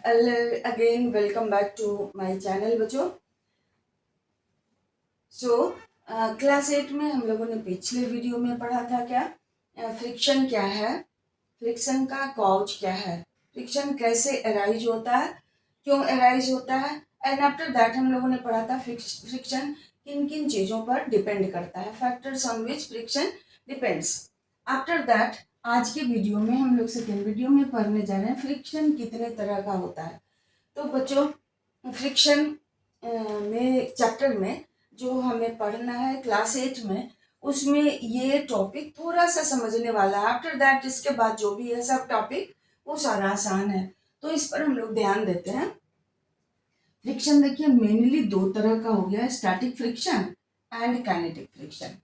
Again welcome back to my channel बच्चों। So class 8 में हम लोगों ने पिछले वीडियो में पढ़ा था क्या, फ्रिक्शन क्या है, फ्रिक्शन का कॉज क्या है, फ्रिक्शन कैसे अराइज होता है, क्यों अराइज होता है, एंड आफ्टर दैट हम लोगों ने पढ़ा था फ्रिक्शन किन किन चीज़ों पर डिपेंड करता है, factors on which friction depends. After that आज के वीडियो में हम लोग सेकेंड वीडियो में पढ़ने जा रहे हैं फ्रिक्शन कितने तरह का होता है। तो बच्चों फ्रिक्शन में चैप्टर में जो हमें पढ़ना है क्लास 8 में, उसमें ये टॉपिक थोड़ा सा समझने वाला है। आफ्टर दैट इसके बाद जो भी है सब टॉपिक वो सारा आसान है, तो इस पर हम लोग ध्यान देते हैं। फ्रिक्शन देखिए मेनली दो तरह का हो गया, static friction and kinetic friction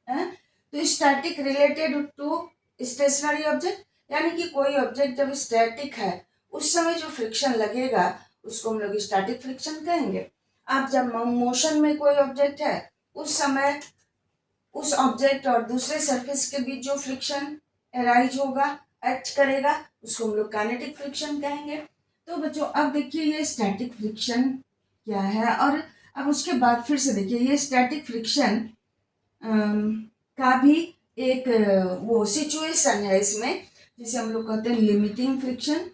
है। तो static related to stationary object, यानी कि कोई ऑब्जेक्ट जब स्टैटिक है उस समय जो फ्रिक्शन लगेगा उसको हम लोग स्टैटिक फ्रिक्शन कहेंगे। अब जब मोशन में कोई ऑब्जेक्ट है उस समय उस ऑब्जेक्ट और दूसरे सरफेस के बीच जो फ्रिक्शन अराइज होगा, एक्ट करेगा, उसको हम लोग काइनेटिक फ्रिक्शन कहेंगे। तो बच्चों अब देखिए ये स्टैटिक फ्रिक्शन क्या है, और अब उसके बाद फिर से देखिए ये स्टैटिक फ्रिक्शन का भी एक वो सिचुएशन है इसमें, जिसे हम लोग कहते हैं लिमिटिंग फ्रिक्शन,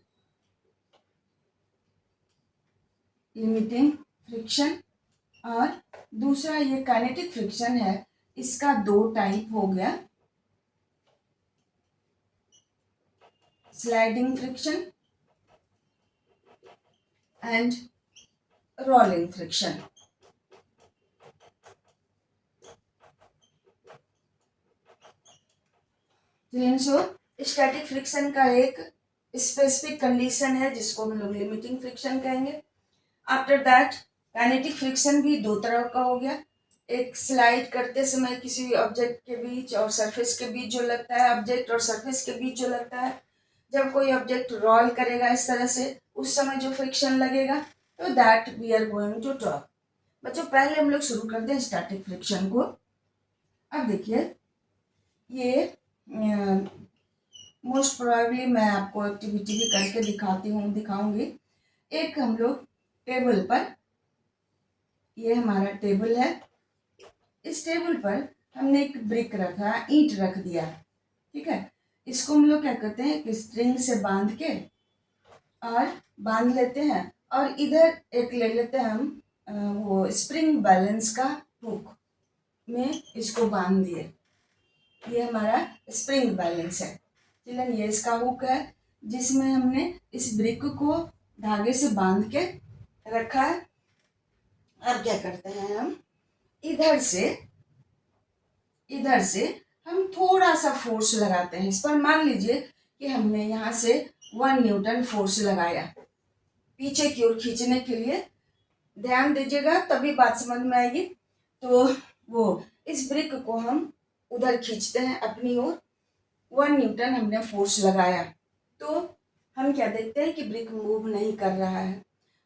लिमिटिंग फ्रिक्शन। और दूसरा ये काइनेटिक फ्रिक्शन है, इसका दो टाइप हो गया, sliding friction and rolling friction. So static friction का एक स्पेसिफिक कंडीशन है जिसको हम लोग लिमिटिंग फ्रिक्शन कहेंगे। आफ्टर दैट काइनेटिक फ्रिक्शन भी दो तरह का हो गया, एक स्लाइड करते समय किसी ऑब्जेक्ट के बीच और सरफेस के बीच जो लगता है, ऑब्जेक्ट और सरफेस के बीच जो लगता है, जब कोई ऑब्जेक्ट रोल करेगा इस तरह से उस समय जो फ्रिक्शन लगेगा, तो that we are going to talk. बच्चों पहले हम लोग शुरू करते हैं स्टैटिक फ्रिक्शन को। अब देखिए ये मोस्ट प्रोबेबली मैं आपको एक्टिविटी भी करके दिखाऊंगी। एक हम लोग टेबल पर, ये हमारा टेबल है, इस टेबल पर हमने एक ब्रिक रखा, ईंट रख दिया, ठीक है। इसको हम लोग क्या करते हैं कि स्ट्रिंग से बांध के और बांध लेते हैं, और इधर एक ले लेते हैं हम वो स्प्रिंग बैलेंस का हुक में इसको बांध दिए, ये हमारा स्प्रिंग बैलेंस है। चिल्ड्रन ये इसका हुक है जिसमें हमने इस ब्रिक को धागे से बांध के रखा है। अब क्या करते हैं हम, इधर से हम थोड़ा सा फोर्स लगाते हैं इस पर। मान लीजिए कि हमने यहाँ से 1 न्यूटन फोर्स लगाया पीछे की ओर खींचने के लिए, ध्यान दीजिएगा तभी बात समझ में आएगी। तो वो इस ब्रिक को हम उधर खींचते हैं अपनी ओर, 1 न्यूटन हमने फोर्स लगाया, तो हम क्या देखते हैं कि ब्रिक मूव नहीं कर रहा है।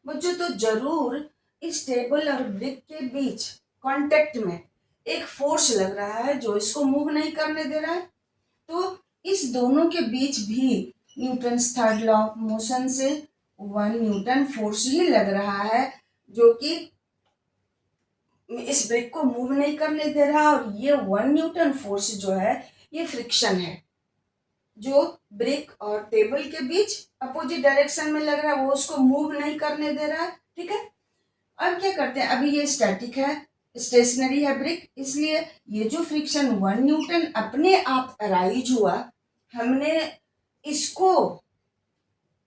बच्चों तो जरूर इस टेबल और ब्रिक के बीच कांटेक्ट में एक फोर्स लग रहा है जो इसको मूव नहीं करने दे रहा है। तो इस दोनों के बीच भी Newton's third law of motion से 1 न्यूटन फोर्स ही लग रहा है जो कि इस ब्रिक को मूव नहीं करने दे रहा। और ये 1 न्यूटन फोर्स जो है ये फ्रिक्शन है जो ब्रिक और टेबल के बीच अपोजिट डायरेक्शन में लग रहा है, वो उसको मूव नहीं करने दे रहा है, ठीक है। अब क्या करते हैं, अभी ये स्टैटिक है, स्टेशनरी है ब्रिक, इसलिए ये जो फ्रिक्शन 1 न्यूटन अपने आप अराइज हुआ, हमने इसको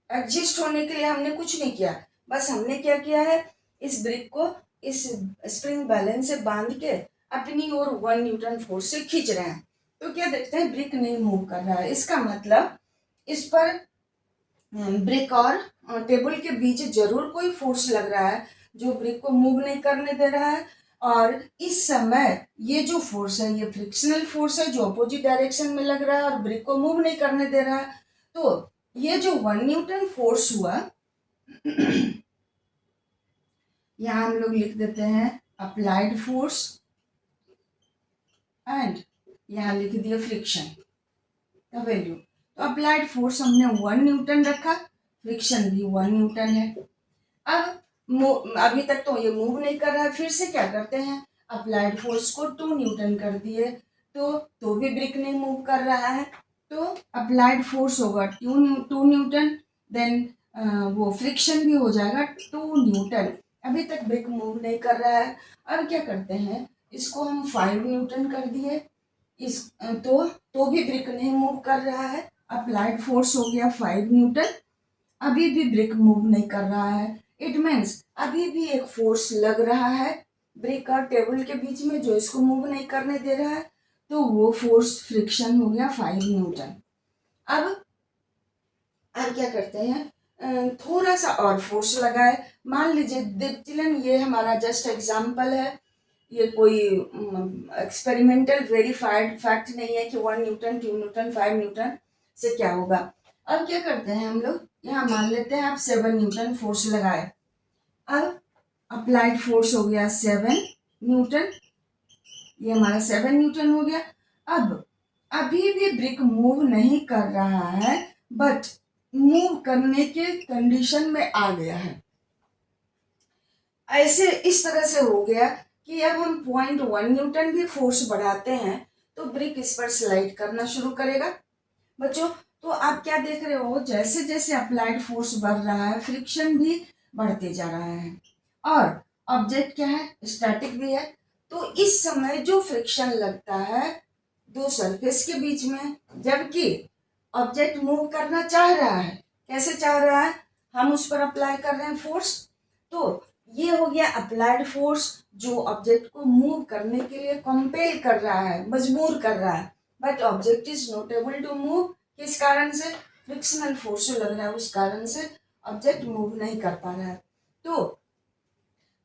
एडजस्ट होने के लिए हमने कुछ नहीं किया, बस हमने क्या किया है, इस ब्रिक को इस स्प्रिंग बैलेंस से बांध के अपनी ओर 1 न्यूटन फोर्स से खींच रहे हैं। तो क्या देखते हैं, ब्रिक नहीं मूव कर रहा है। इसका मतलब इस पर ब्रिक और टेबल के बीच जरूर कोई फोर्स लग रहा है जो ब्रिक को मूव नहीं करने दे रहा है। और इस समय ये जो फोर्स है ये फ्रिक्शनल फोर्स है जो अपोजिट डायरेक्शन में लग रहा है और ब्रिक को मूव नहीं करने दे रहा है। तो ये जो 1 न्यूटन फोर्स हुआ यहाँ हम लोग लिख देते हैं अप्लाइड फोर्स, एंड यहाँ लिख दिया फ्रिक्शन का वैल्यू। तो अप्लाइड फोर्स हमने 1 न्यूटन रखा, फ्रिक्शन भी 1 न्यूटन है। अब अभी तक तो ये मूव नहीं कर रहा है, फिर से क्या करते हैं, अप्लाइड फोर्स को 2 न्यूटन कर दिए, तो भी ब्रिक नहीं मूव कर रहा है, तो अप्लाइड फोर्स होगा 2 न्यूटन, देन वो फ्रिक्शन भी हो जाएगा 2 न्यूटन। अभी तक ब्रिक मूव नहीं कर रहा है। अब क्या करते हैं, इसको हम 5 न्यूटन कर दिए, इस तो भी ब्रिक नहीं मूव कर रहा है। अप्लाइड फोर्स हो गया 5 न्यूटन, अभी भी ब्रिक मूव नहीं कर रहा है। इट मीन्स अभी भी एक फोर्स लग रहा है ब्रिक और टेबल के बीच में जो इसको मूव नहीं करने दे रहा है, तो वो फोर्स फ्रिक्शन हो गया 5 न्यूटन। अब क्या करते हैं, थोड़ा सा और फोर्स लगाए। मान लीजिए चिल्ड्रन, ये हमारा जस्ट एग्जाम्पल है, ये कोई एक्सपेरिमेंटल वेरीफाइड फैक्ट नहीं है कि 1 न्यूटन 2 न्यूटन 5 न्यूटन से क्या होगा। अब क्या करते हैं हम लोग, यहाँ मान लेते हैं आप 7 न्यूटन फोर्स लगाए। अब अप्लाइड फोर्स हो गया 7 न्यूटन, ये हमारा 7 न्यूटन हो गया। अब अभी भी ब्रिक मूव नहीं कर रहा है, बट मूव करने के कंडीशन में आ गया है। ऐसे इस तरह से हो गया कि अब हम 0.1 न्यूटन भी फोर्स बढ़ाते हैं तो ब्रिक इस पर स्लाइड करना शुरू करेगा। बच्चों, तो आप क्या देख रहे हो, जैसे जैसे अप्लाइड फोर्स बढ़ रहा है, फ्रिक्शन भी बढ़ते जा रहा है, और ऑब्जेक्ट क्या है, स्टैटिक भी है। तो इस समय जो फ्रिक्शन लगता है दो सरफेस के बीच में, जबकि ऑब्जेक्ट मूव करना चाह रहा है, कैसे चाह रहा है, हम उस पर अप्लाई कर रहे हैं फोर्स, तो ये हो गया अप्लाइड फोर्स जो ऑब्जेक्ट को मूव करने के लिए कंपेल कर रहा है, मजबूर कर रहा है। But object is not able to move, किस कारण से, फ्रिक्शनल फोर्स जो लग रहा है उस कारण से ऑब्जेक्ट मूव नहीं कर पा रहा है। तो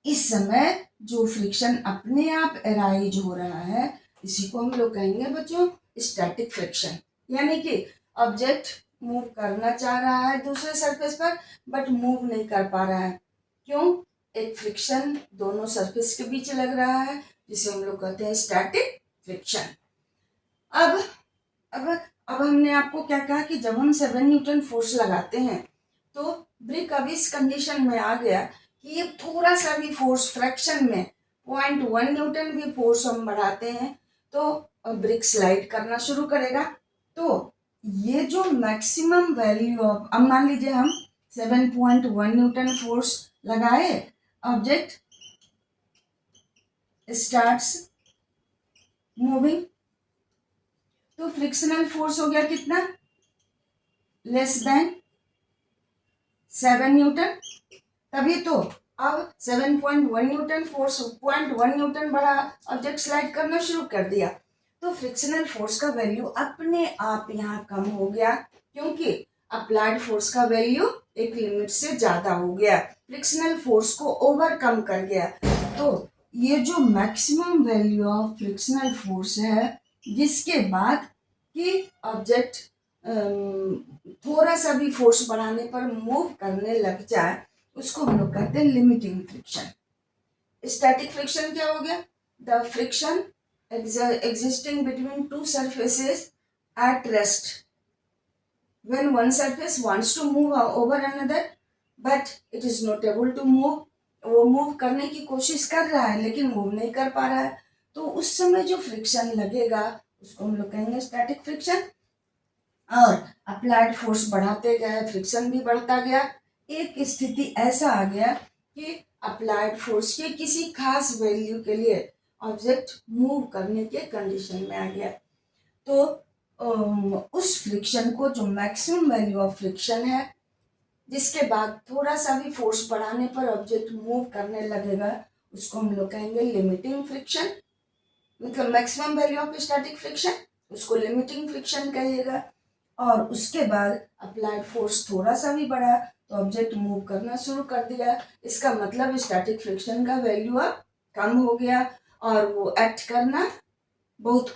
इस समय जो फ्रिक्शन अपने आप एराइज हो रहा है, इसी को हम लोग कहेंगे बच्चों स्टैटिक फ्रिक्शन। यानी कि ऑब्जेक्ट मूव करना चाह रहा है दूसरे सरफेस पर, बट मूव नहीं कर पा रहा है। क्यों, एक फ्रिक्शन दोनों सरफेस के बीच लग रहा है, जिसे हम लोग कहते हैं स्टैटिक फ्रिक्शन। अब अब अब हमने आपको क्या कहा कि जब हम 7 न्यूटन फोर्स लगाते हैं तो ब्रिक अब इस कंडीशन में आ गया कि ये थोड़ा सा भी फोर्स फ्रैक्शन में 0.1 न्यूटन भी फोर्स हम बढ़ाते हैं तो ब्रिक स्लाइड करना शुरू करेगा। तो ये जो मैक्सिमम वैल्यू ऑफ, अब मान लीजिए हम 7.1 न्यूटन फोर्स लगाए, ऑब्जेक्ट स्टार्ट्स मूविंग, तो फ्रिक्शनल फोर्स हो गया कितना, लेस देन 7 न्यूटन। तभी तो अब 7.1 न्यूटन फोर्स 0.1 न्यूटन बढ़ा, ऑब्जेक्ट स्लाइड करना शुरू कर दिया, तो फ्रिक्शनल फोर्स का वैल्यू अपने आप यहाँ कम हो गया, क्योंकि अप्लाइड फोर्स का वैल्यू एक लिमिट से ज्यादा हो गया, फ्रिक्शनल फोर्स को ओवरकम कर गया। तो ये जो maximum value of frictional force है, जिसके बाद कि ऑब्जेक्ट थोड़ा सा भी फोर्स बढ़ाने पर मूव करने लग जाए, उसको हम लोग कहते हैं लिमिटिंग फ्रिक्शन। स्टैटिक फ्रिक्शन क्या हो गया, the friction existing between two surfaces at rest when one surface wants to move over another but it is not able to move। वो मूव करने की कोशिश कर रहा है लेकिन मूव नहीं कर पा रहा है, तो उस समय जो फ्रिक्शन लगेगा उसको हम लोग कहेंगे स्टैटिक फ्रिक्शन। और अप्लाइड फोर्स बढ़ाते गए, फ्रिक्शन भी बढ़ता गया, एक स्थिति ऐसा आ गया कि अप्लाइड फोर्स के किसी खास वैल्यू के लिए ऑब्जेक्ट मूव करने के कंडीशन में आ गया। तो उस फ्रिक्शन को, जो मैक्सिमम वैल्यू ऑफ फ्रिक्शन है, जिसके बाद थोड़ा सा भी फोर्स बढ़ाने पर ऑब्जेक्ट मूव करने लगेगा, उसको हम लोग कहेंगे लिमिटिंग फ्रिक्शन। मतलब maximum value of static friction, उसको लिमिटिंग फ्रिक्शन कहिएगा। और उसके बाद अप्लाइड फोर्स थोड़ा सा भी बढ़ा तो ऑब्जेक्ट मूव करना शुरू कर दिया, इसका मतलब स्टैटिक फ्रिक्शन का वैल्यू अब कम हो गया और वो एक्ट करना बहुत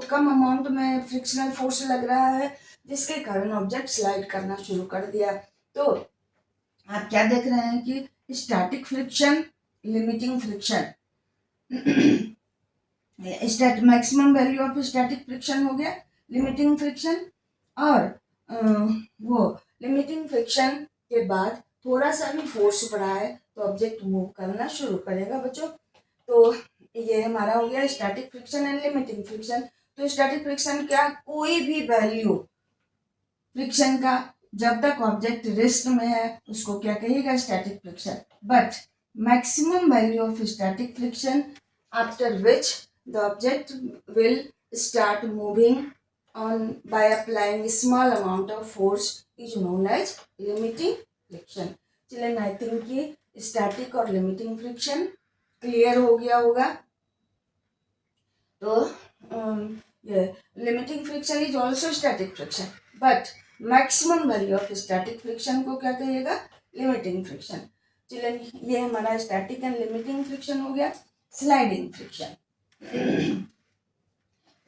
कम अमाउंट में फ्रिक्शनल फोर्स लग रहा है, जिसके कारण ऑब्जेक्ट स्लाइड करना शुरू कर दिया। तो आप क्या देख रहे हैं कि static friction, limiting friction, maximum value of static friction हो गया लिमिटिंग फ्रिक्शन, और वो लिमिटिंग फ्रिक्शन के बाद थोड़ा सा भी फोर्स बढ़ा है तो ऑब्जेक्ट मूव करना शुरू करेगा बच्चों। तो ये हमारा हो गया static friction and limiting friction. तो स्टैटिक फ्रिक्शन क्या, कोई भी वैल्यू फ्रिक्शन का जब तक ऑब्जेक्ट रेस्ट में है उसको क्या कहिएगा, static friction. But maximum value of static friction after which the object will start moving on by applying small amount of force is known as limiting friction। चलिए I think कि static और limiting friction clear हो गया होगा। तो ये limiting friction is also static friction, but maximum value of static friction को क्या कहिएगा, लिमिटिंग फ्रिक्शन। चलिए ये हमारा स्टैटिक एंड लिमिटिंग फ्रिक्शन हो गया। Sliding friction.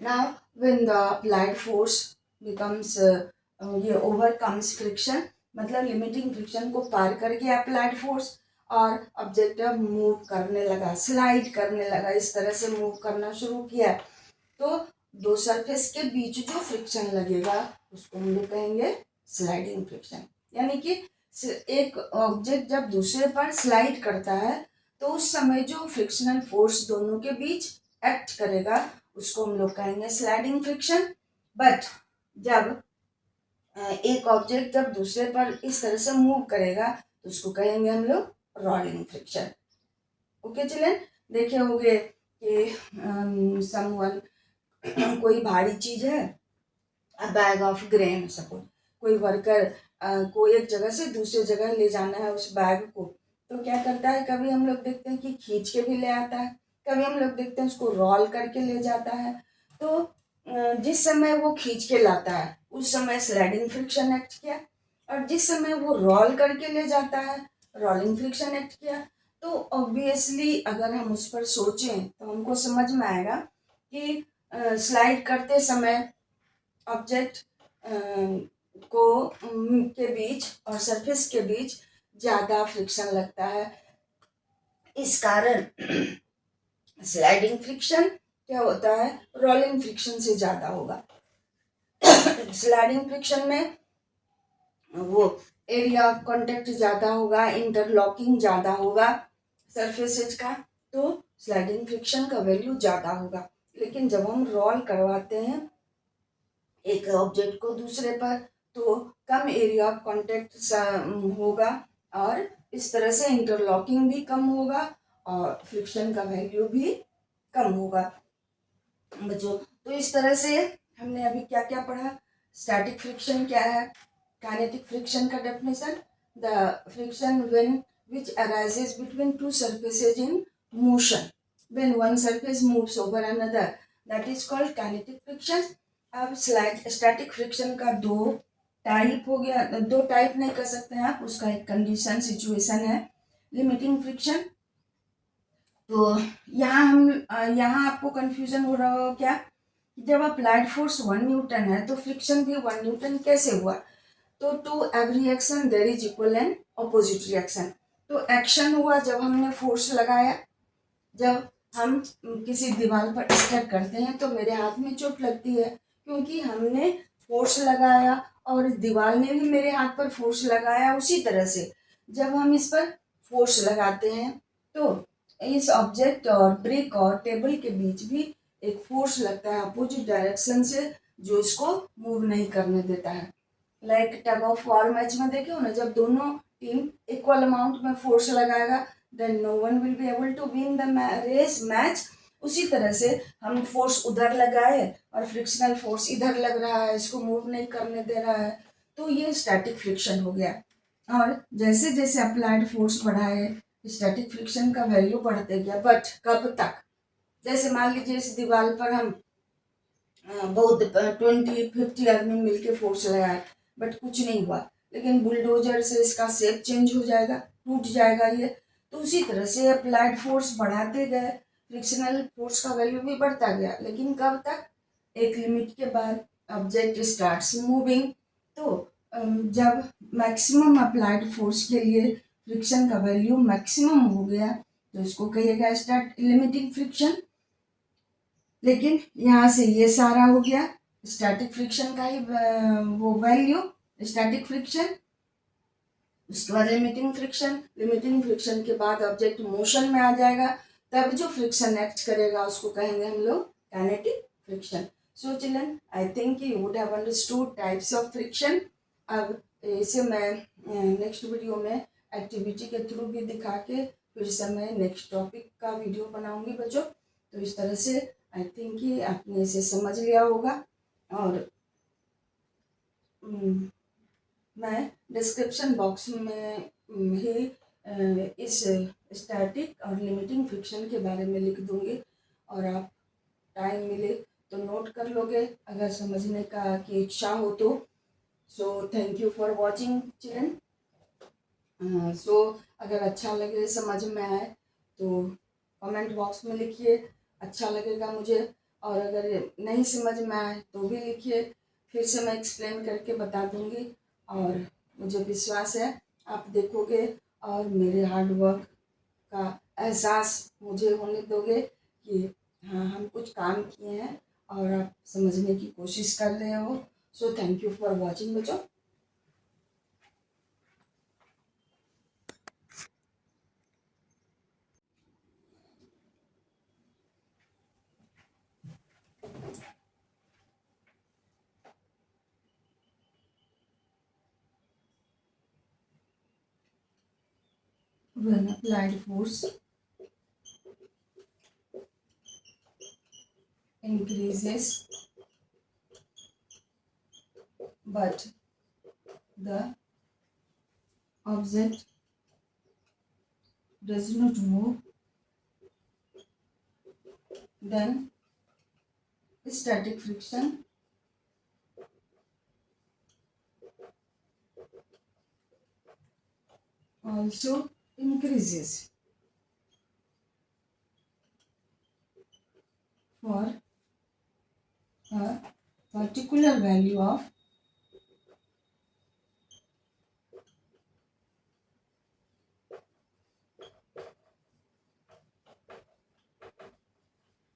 Now when the applied force becomes ये overcomes friction, मतलब लिमिटिंग फ्रिक्शन को पार करके अप्लाइड फोर्स और ऑब्जेक्ट अब मूव करने लगा, स्लाइड करने लगा, इस तरह से मूव करना शुरू किया, तो दो सरफेस के बीच जो फ्रिक्शन लगेगा उसको हम लोग कहेंगे स्लाइडिंग फ्रिक्शन। यानी कि एक ऑब्जेक्ट जब दूसरे पर स्लाइड करता है तो उस समय जो फ्रिक्शनल फोर्स दोनों के बीच एक्ट करेगा उसको हम लोग कहेंगे स्लाइडिंग फ्रिक्शन। बट जब एक ऑब्जेक्ट जब दूसरे पर इस तरह से मूव करेगा तो उसको कहेंगे हम लोग रोलिंग फ्रिक्शन। ओके चिल्ड्रन, देखे होंगे कि समवन कोई भारी चीज है, अ बैग ऑफ ग्रेन सपोज, कोई वर्कर को एक जगह से दूसरी जगह ले जाना है उस बैग को, तो क्या करता है, कभी हम लोग देखते हैं कि खींच के भी ले आता है, कभी हम लोग देखते हैं उसको रोल करके ले जाता है। तो जिस समय वो खींच के लाता है उस समय स्लाइडिंग फ्रिक्शन एक्ट किया, और जिस समय वो रोल करके ले जाता है रोलिंग फ्रिक्शन एक्ट किया। तो ऑब्वियसली अगर हम उस पर सोचें तो हमको समझ में आएगा कि स्लाइड करते समय ऑब्जेक्ट को के बीच और सरफेस के बीच ज़्यादा फ्रिक्शन लगता है। इस कारण स्लाइडिंग फ्रिक्शन क्या होता है, रोलिंग फ्रिक्शन से ज़्यादा होगा। स्लाइडिंग फ्रिक्शन में वो एरिया ऑफ कॉन्टेक्ट ज़्यादा होगा, इंटरलॉकिंग ज़्यादा होगा सरफेसेज का, तो स्लाइडिंग फ्रिक्शन का वैल्यू ज़्यादा होगा। लेकिन जब हम रोल करवाते हैं एक ऑब्जेक्ट को दूसरे पर तो कम एरिया ऑफ कॉन्टेक्ट होगा और इस तरह से इंटरलॉकिंग भी कम होगा और फ्रिक्शन का वैल्यू भी कम होगा बच्चों। तो इस तरह से हमने अभी क्या क्या पढ़ा, स्टैटिक फ्रिक्शन क्या है, काइनेटिक फ्रिक्शन का definition, the friction when which arises between two surfaces in motion when one surface moves over another, that is called kinetic friction। अब स्टैटिक फ्रिक्शन का दो टाइप हो गया, दो टाइप नहीं कर सकते हैं आप, उसका एक कंडीशन सिचुएशन है लिमिटिंग फ्रिक्शन। तो यहाँ आपको कंफ्यूजन हो रहा हो क्या, जब अप्लाइड फोर्स 1 न्यूटन है तो फ्रिक्शन भी 1 न्यूटन कैसे हुआ, तो to every action there is equal and opposite reaction. तो एक्शन हुआ जब हमने फोर्स लगाया, जब हम किसी दीवार पर स्टेप करते हैं तो मेरे हाथ में चोट लगती है क्योंकि हमने फोर्स लगाया और दीवार ने भी मेरे हाथ पर फोर्स लगाया। उसी तरह से जब हम इस पर फोर्स लगाते हैं तो इस ऑब्जेक्ट और ब्रिक और टेबल के बीच भी एक फोर्स लगता है अपोजिट डायरेक्शन से जो इसको मूव नहीं करने देता है। Like tug of war match में देखे हो ना, जब दोनों टीम इक्वल अमाउंट में फोर्स लगाएगा then no one will be able to win the race match। उसी तरह से हम फोर्स उधर लगाए और फ्रिक्शनल फोर्स इधर लग रहा है, इसको मूव नहीं करने दे रहा है, तो ये स्टैटिक फ्रिक्शन हो गया। और जैसे जैसे अप्लाइड फोर्स बढ़ाए स्टैटिक फ्रिक्शन का वैल्यू बढ़ते गया, बट कब तक, जैसे मान लीजिए इस दीवार पर हम बहुत 20-50 आदमी मिलके फोर्स लगाए बट कुछ नहीं हुआ, लेकिन बुलडोजर से इसका शेप चेंज हो जाएगा, टूट जाएगा ये। तो उसी तरह से अप्लाइड फोर्स बढ़ाते गए, फ्रिक्शनल फोर्स का वैल्यू भी बढ़ता गया, लेकिन कब तक, एक लिमिट के बाद ऑब्जेक्ट स्टार्ट्स मूविंग। तो जब मैक्सिमम अप्लाइड फोर्स के लिए फ्रिक्शन का वैल्यू मैक्सिमम हो गया तो इसको कहिएगा स्टार्ट लिमिटिंग फ्रिक्शन। लेकिन यहाँ से ये सारा हो गया स्टैटिक फ्रिक्शन का ही वो वैल्यू, स्टैटिक फ्रिक्शन, उसके बाद लिमिटिंग फ्रिक्शन। लिमिटिंग फ्रिक्शन के बाद ऑब्जेक्ट मोशन में आ जाएगा, तब जो फ्रिक्शन एक्ट करेगा उसको कहेंगे हम लोग kinetic friction. So children, I think you would have understood types of friction. अब इसे मैं नेक्स्ट वीडियो में एक्टिविटी के थ्रू भी दिखा के फिर से मैं नेक्स्ट टॉपिक का वीडियो बनाऊंगी बच्चों। तो इस तरह से आई थिंक कि आपने इसे समझ लिया होगा। और मैं डिस्क्रिप्शन बॉक्स में ही इस स्टैटिक और लिमिटिंग फ्रिक्शन के बारे में लिख दूंगी, और आप टाइम मिले तो नोट कर लोगे अगर समझने का की इच्छा हो तो। So thank you for watching children. So अगर अच्छा लगे, समझ में आए तो कमेंट बॉक्स में लिखिए, अच्छा लगेगा मुझे। और अगर नहीं समझ में आए तो भी लिखिए, फिर से मैं एक्सप्लेन करके बता दूंगी। और मुझे विश्वास है आप देखोगे और मेरे हार्ड वर्क का एहसास मुझे होने दोगे कि हाँ, हम कुछ काम किए हैं और आप समझने की कोशिश कर रहे हो। सो थैंक यू फॉर वॉचिंग बच्चों। When applied force increases but the object does not move, then static friction also increases. For a particular value of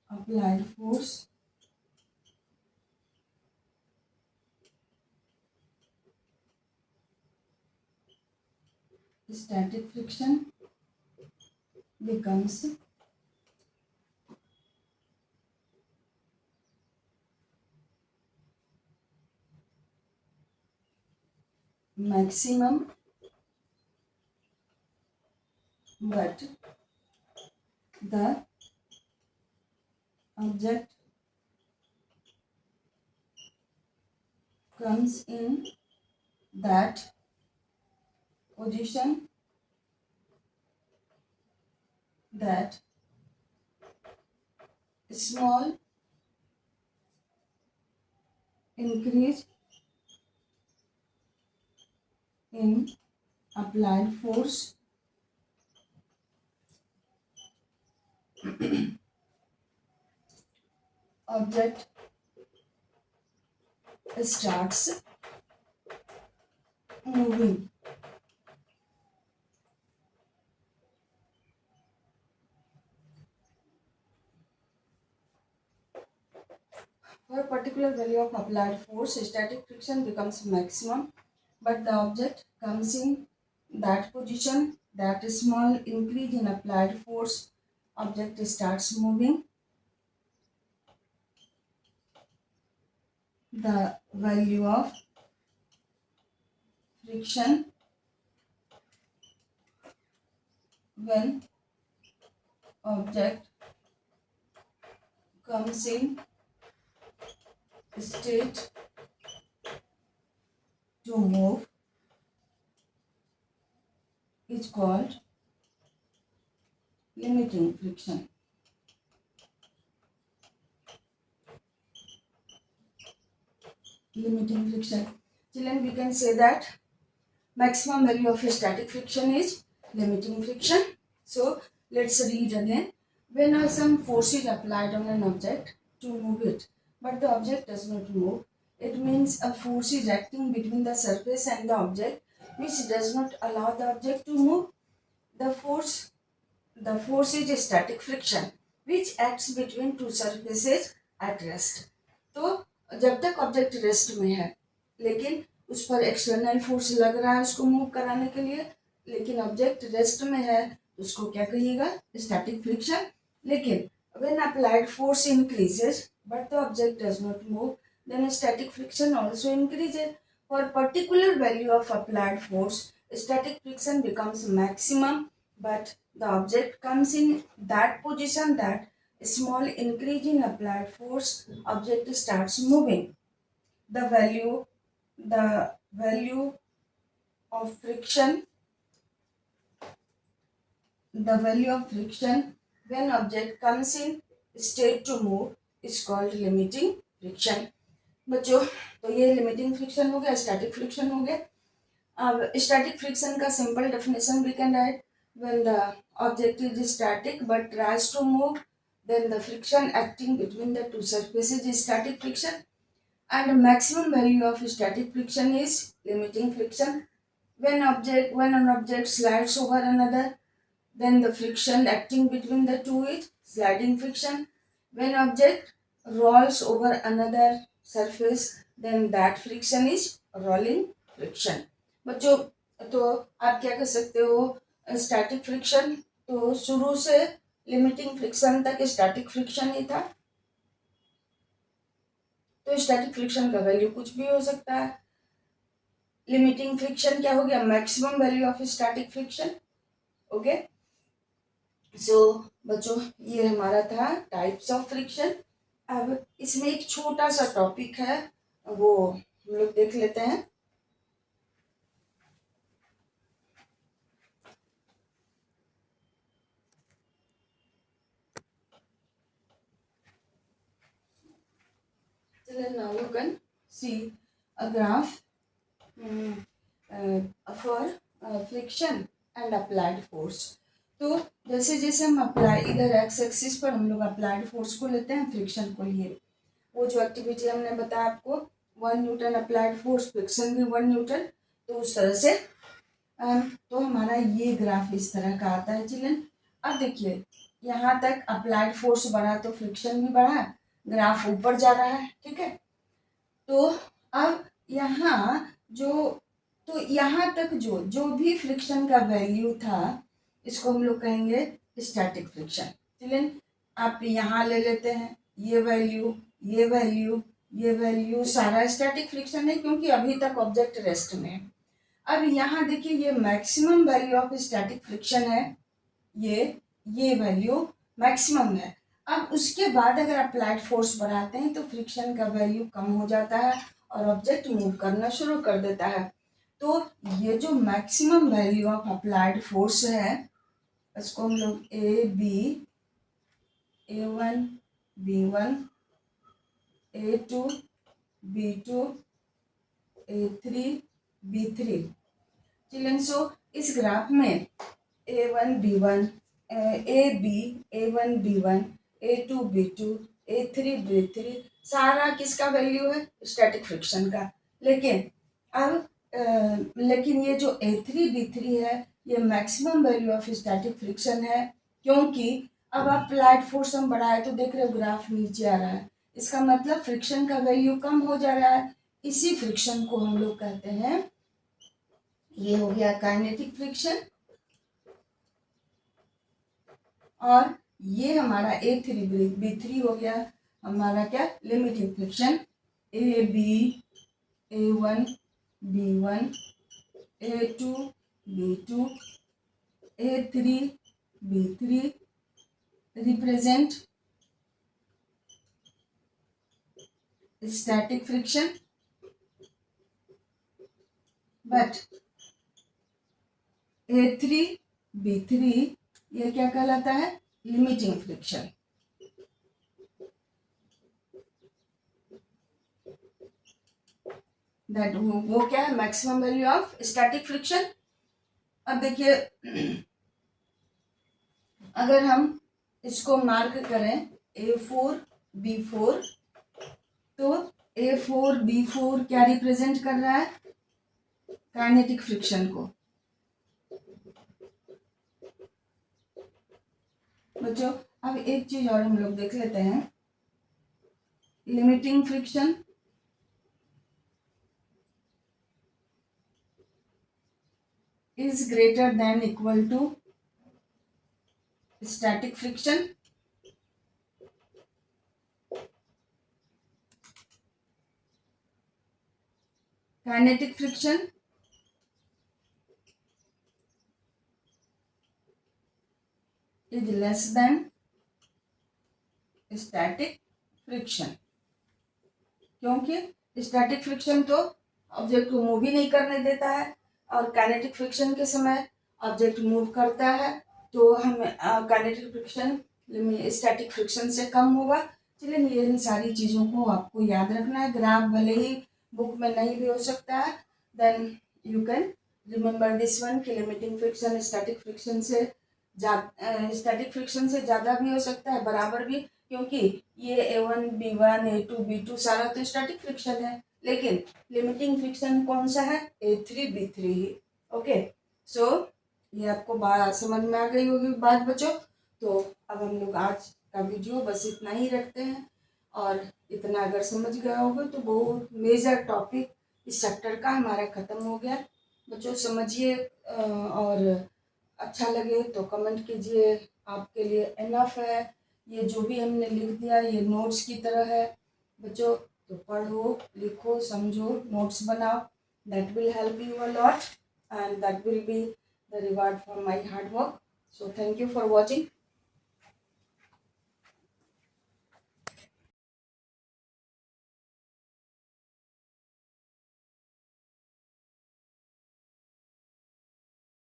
applied force, static friction becomes maximum, but the object comes in that position that small increase in applied force object starts moving. For a particular value of applied force, static friction becomes maximum, but the object comes in that position that small increase in applied force object starts moving. The value of friction when object comes in state to move is called limiting friction. Limiting friction. Children, we can say that maximum value of a static friction is limiting friction. So let's read again. When some force is applied on an object to move it, but the object does not move, it means a force is acting between the surface and the object which does not allow the object to move. The force the force is a static friction which acts between two surfaces at rest. तो जब तक object rest में है, लेकिन उस पर external force लग रहा है उसको मूव कराने के लिए, लेकिन ऑब्जेक्ट रेस्ट में है, तो उसको क्या कहिएगा, स्टैटिक फ्रिक्शन। लेकिन when applied force increases but the object does not move, then static friction also increases. For particular value of applied force, static friction becomes maximum, but the object comes in that position that small increase in applied force, object starts moving. The value of friction, the value of friction when object comes in state to move is called limiting friction. बच्चों, तो ये limiting friction हो गया, static friction हो गया। अब static friction का simple definition we can write, when the object is static but tries to move, then the friction acting between the two surfaces is static friction, and maximum value of static friction is limiting friction. When an object slides over another, then the friction acting between the two is sliding friction. When object rolls over another surface, then that friction is rolling friction. बच्चों, तो आप क्या कर सकते हो, static friction तो शुरू से लिमिटिंग फ्रिक्शन तक स्टैटिक फ्रिक्शन ही था, तो स्टैटिक फ्रिक्शन का वैल्यू कुछ भी हो सकता है। लिमिटिंग फ्रिक्शन क्या हो गया, maximum value of static friction. Okay, so बच्चों, ये हमारा था टाइप्स ऑफ फ्रिक्शन। अब इसमें एक छोटा सा टॉपिक है, वो हम लोग देख लेते हैं। Now you can see a graph for friction and applied force. तो जैसे जैसे हम अप्लाई, इधर एक्स एक्सिस पर हम लोग अप्लाइड फोर्स को लेते हैं, फ्रिक्शन को लिए। वो जो एक्टिविटी हमने बताया आपको, 1 न्यूटन अप्लाइड फोर्स, फ्रिक्शन भी 1 न्यूटन, तो उस तरह से तो हमारा ये ग्राफ इस तरह का आता है चिल्ड्रन। अब देखिए, यहाँ तक अप्लाइड फोर्स बढ़ा तो फ्रिक्शन भी बढ़ा, ग्राफ ऊपर जा रहा है, ठीक है। तो अब यहाँ तो यहाँ तक जो जो भी फ्रिक्शन का वैल्यू था, इसको हम लोग कहेंगे स्टैटिक फ्रिक्शन। चिल्ड्रन, आप यहाँ ले लेते हैं, ये वैल्यू, ये वैल्यू, ये वैल्यू सारा स्टैटिक फ्रिक्शन है, क्योंकि अभी तक ऑब्जेक्ट रेस्ट में है। अब यहाँ देखिए, ये maximum value of static friction है, ये वैल्यू मैक्सिमम है। अब उसके बाद अगर अप्लाइड फोर्स बढ़ाते हैं तो फ्रिक्शन का वैल्यू कम हो जाता है और ऑब्जेक्ट मूव करना शुरू कर देता है। तो ये जो maximum value of applied force है, इसको हम लोग A1, B1, A2, B2, A3, B3। Children, सो इस ग्राफ में A1, B1, AB, A1, B1, A2, B2, A3, B3 सारा किसका वैल्यू है, स्टैटिक फ्रिक्शन का। लेकिन ये जो A3, B3 है, ये maximum value of static friction है, क्योंकि अब आप अप्लाइड फोर्स हम बढ़ाए तो देख रहे हो ग्राफ नीचे आ रहा है, इसका मतलब फ्रिक्शन का वैल्यू कम हो जा रहा है। इसी फ्रिक्शन को हम लोग कहते हैं, ये हो गया काइनेटिक फ्रिक्शन, और ये हमारा A3, B3 हो गया हमारा क्या, limiting friction. AB, A1, B1, A2, B2, A3, B3 represent static friction, but A3, B3 ये क्या कहलाता है, लिमिटिंग फ्रिक्शन। दैट वो क्या है, maximum value of static friction. अब देखिए, अगर हम इसको मार्क करें A4, B4, तो A4, B4 क्या रिप्रेजेंट कर रहा है, काइनेटिक फ्रिक्शन को। बच्चों, अब एक चीज और हम लोग देख लेते हैं, limiting friction is greater than equal to static friction. Kinetic friction is less than static friction. क्योंकि स्टैटिक फ्रिक्शन तो ऑब्जेक्ट को मूव ही नहीं करने देता है, और काइनेटिक फ्रिक्शन के समय ऑब्जेक्ट मूव करता है, तो हम काइनेटिक फ्रिक्शन स्टैटिक फ्रिक्शन से कम होगा। चलिए, ये इन सारी चीज़ों को आपको याद रखना है। ग्राफ भले ही बुक में नहीं भी हो सकता है, then you can remember this one कि लिमिटिंग फ्रिक्शन स्टैटिक फ्रिक्शन से ज़्यादा भी हो सकता है, बराबर भी, क्योंकि ये A1 B1 A2 B2 सारा तो स्टैटिक फ्रिक्शन है, लेकिन लिमिटिंग फ्रिक्शन कौन सा है? A3 B3 ही। ओके, सो ये आपको बात समझ में आ गई होगी बात बच्चों। तो अब हम लोग आज का वीडियो बस इतना ही रखते हैं, और इतना अगर समझ गए होगे तो बहुत मेजर टॉपिक इस चैप्टर का हमारा ख़त्म हो गया। बच्चों समझिए, और अच्छा लगे तो कमेंट कीजिए, आपके लिए इनफ है। ये जो भी हमने लिख दिया ये नोट्स की तरह है बच्चों, तो पढ़ो, लिखो, समझो, नोट्स बनाओ। That will help you a lot, and that will be the reward for my hard work. So thank you for watching.